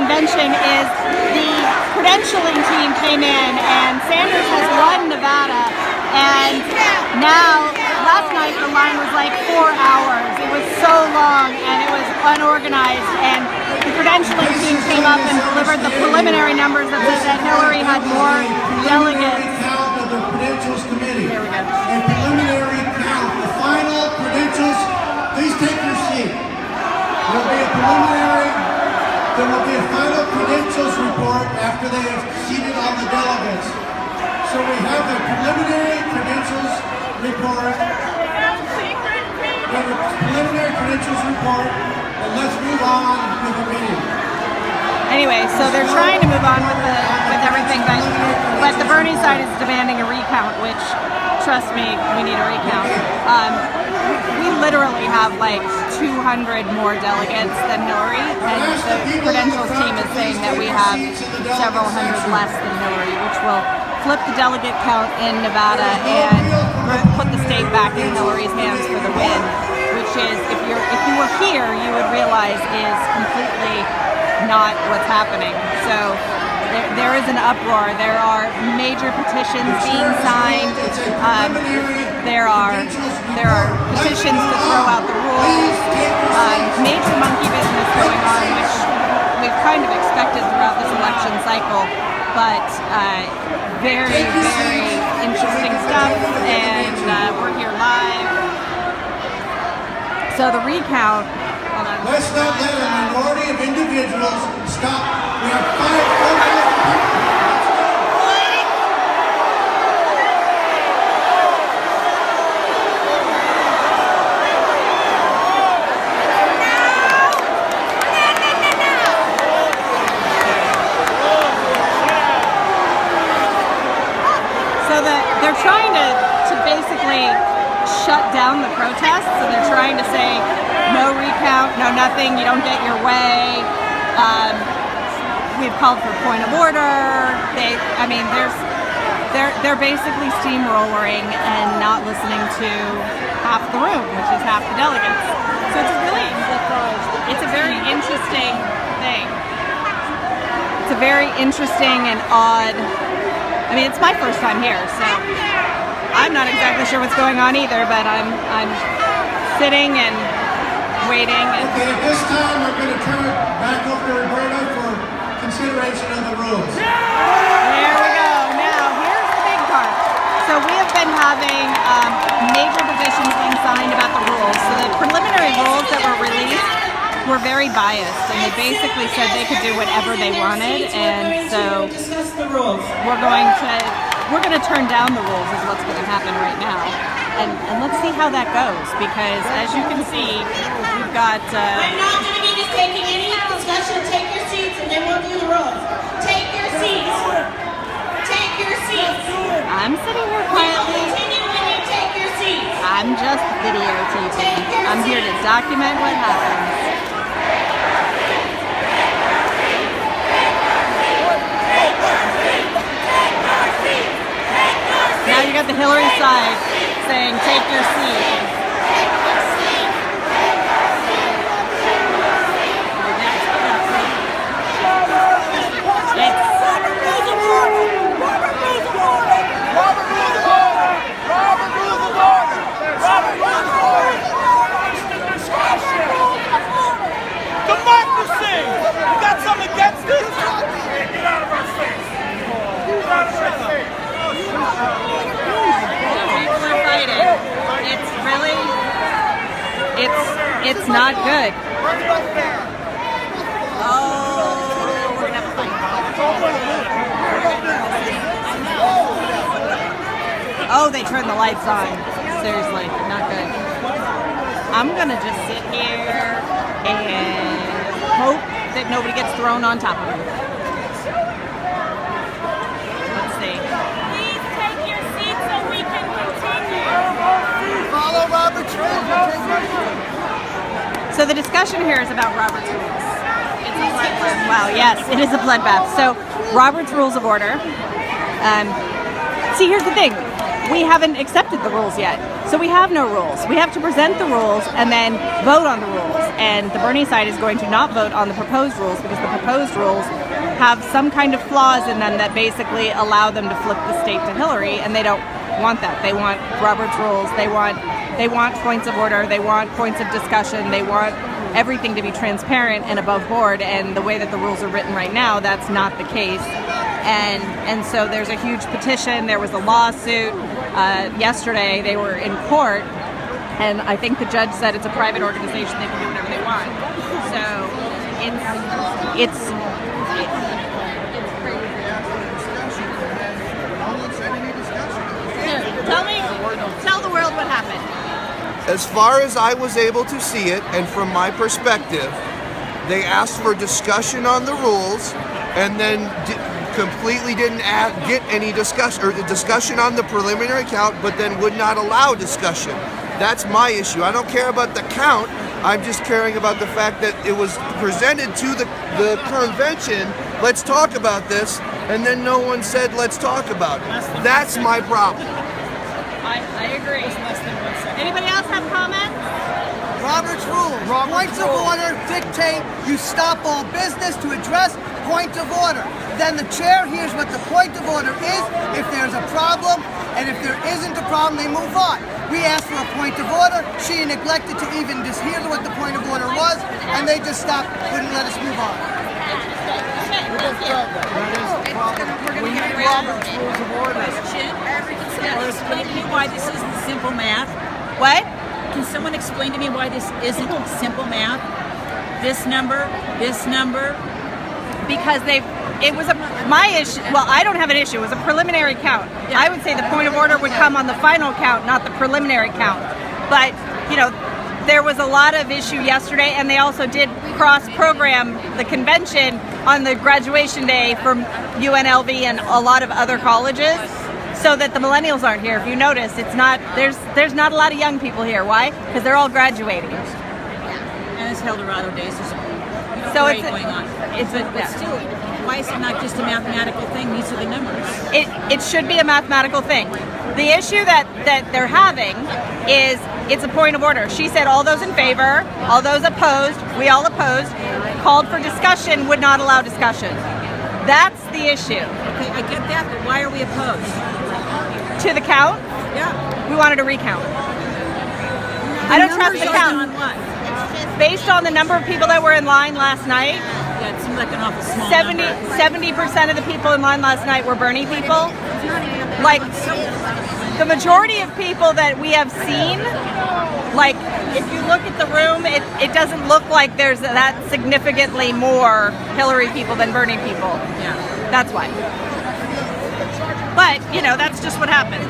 convention is the credentialing team came in and Sanders has won Nevada, and now last night the line was like 4 hours. It was so long and it was unorganized, and the credentialing team came up and delivered the preliminary numbers that said that Hillary had more delegates. Count of the credentials committee. Here we go. A preliminary count. The final credentials. Please take your seat. There will be a preliminary. There will be a final credentials report after they have seated all the delegates. So we have a preliminary credentials report. We have a preliminary credentials report, and let's move on with the meeting. Anyway, so they're trying to move on with everything, but the Bernie side is demanding a recount, which, trust me, we need a recount. We literally have like 200 more delegates than Hillary, and the credentials team is saying that we have several hundred less than Hillary, which will flip the delegate count in Nevada and put the state back in Hillary's hands for the win, which is, if you were here, you would realize is completely not what's happening. So there is an uproar. There are major petitions being signed. There are petitions to throw out the rules. Major monkey business going on, which we've kind of expected throughout this election cycle. But very, very interesting stuff, and we're here live. So the recount. Let's not let a minority of individuals stop. We have 5 they're trying to basically shut down the protests. So they're trying to say no recount, no nothing, you don't get your way. We've called for point of order. They're basically steamrolling and not listening to half the room, which is half the delegates. So it's a very interesting thing. It's a very interesting and odd. I mean, it's my first time here, so I'm not exactly sure what's going on either, but I'm sitting and waiting. Okay, at this time, we're going to turn it back over to Roberta for consideration of the rules. There we go. Now, here's the big part. So we have been having major petitions being signed about the rules. So the preliminary rules that were released were very biased, and they basically said they could do whatever they wanted, and so we're going to turn down the rules is what's going to happen right now, and let's see how that goes, because as you can see, we've got I'm not going to be just taking any discussion. Take your seats and then we'll do the rules. Take your seats. Take your seats. I'm sitting here quietly. Continue when you take your seats. I'm just videotaping. I'm here to document what happens. Now you got the Hillary side saying, take your seat. Democracy! You got something against this? Get out of our face! Get out of our face! People are fighting. It's really, it's not good. Oh, we're gonna have a fight. Oh, they turned the lights on. Seriously, not good. I'm gonna just sit here and hope that nobody gets thrown on top of me. Let's see. Please take your seats so we can continue. Follow Robert's rules. So the discussion here is about Robert's rules. It's a bloodbath. Wow, yes, it is a bloodbath. So Robert's Rules of Order. See, here's the thing. We haven't accepted the rules yet. So we have no rules. We have to present the rules and then vote on the rules. and the Bernie side is going to not vote on the proposed rules because the proposed rules have some kind of flaws in them that basically allow them to flip the state to Hillary, and they don't want that. They want Robert's rules. They want points of order. They want points of discussion. They want everything to be transparent and above board, and the way that the rules are written right now, that's not the case. And so there's a huge petition. There was a lawsuit. Yesterday they were in court, and I think the judge said it's a private organization, they can do whatever they want. So it's tell the world what happened. As far as I was able to see it, and from my perspective, they asked for discussion on the rules, and then completely didn't get any discussion on the preliminary count, but then would not allow discussion. That's my issue. I don't care about the count. I'm just caring about the fact that it was presented to the convention. Let's talk about this, and then no one said let's talk about it. That's my problem. I agree. Anybody else have comments? Robert's rules. Points of order dictate you stop all business to address point of order. Then the chair hears what the point of order is, if there's a problem, and if there isn't a problem, they move on. We asked for a point of order. She neglected to even just hear what the point of order was, and they just stopped, wouldn't let us move on. We need Robert's rules of order. Explain to me why this isn't simple math. What? Can someone explain to me why this isn't simple math? This number, because it was my issue. Well, I don't have an issue. It was a preliminary count. Yeah. I would say the point of order would come on the final count, not the preliminary count. But there was a lot of issue yesterday, and they also did cross-program the convention on the graduation day from UNLV and a lot of other colleges, so that the millennials aren't here. If you notice, there's not a lot of young people here. Why? Because they're all graduating. and it's Eldorado days. So it's going on. But still, why is it not just a mathematical thing? These are the numbers. It should be a mathematical thing. The issue that they're having is it's a point of order. She said all those in favor, all those opposed, we all opposed, called for discussion, would not allow discussion. That's the issue. Okay, I get that, but why are we opposed? To the count? Yeah. We wanted a recount. I don't trust the count. On what? Based on the number of people that were in line last night, Yeah, it seems like an awful small 70% of the people in line last night were Bernie people. Like, the majority of people that we have seen, like, if you look at the room, it doesn't look like there's that significantly more Hillary people than Bernie people. Yeah. That's why. But, you know, that's just what happens.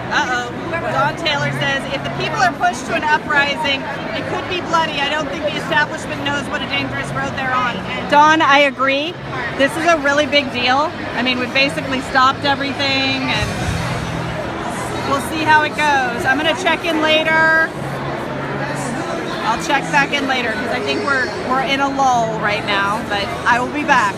Uh-oh. Don Taylor says, if the people are pushed to an uprising, it could be bloody. I don't think the establishment knows what a dangerous road they're on. Don, I agree. This is a really big deal. I mean, we've basically stopped everything, and we'll see how it goes. I'm going to check in later. I'll check back in later, because I think we're in a lull right now, but I will be back.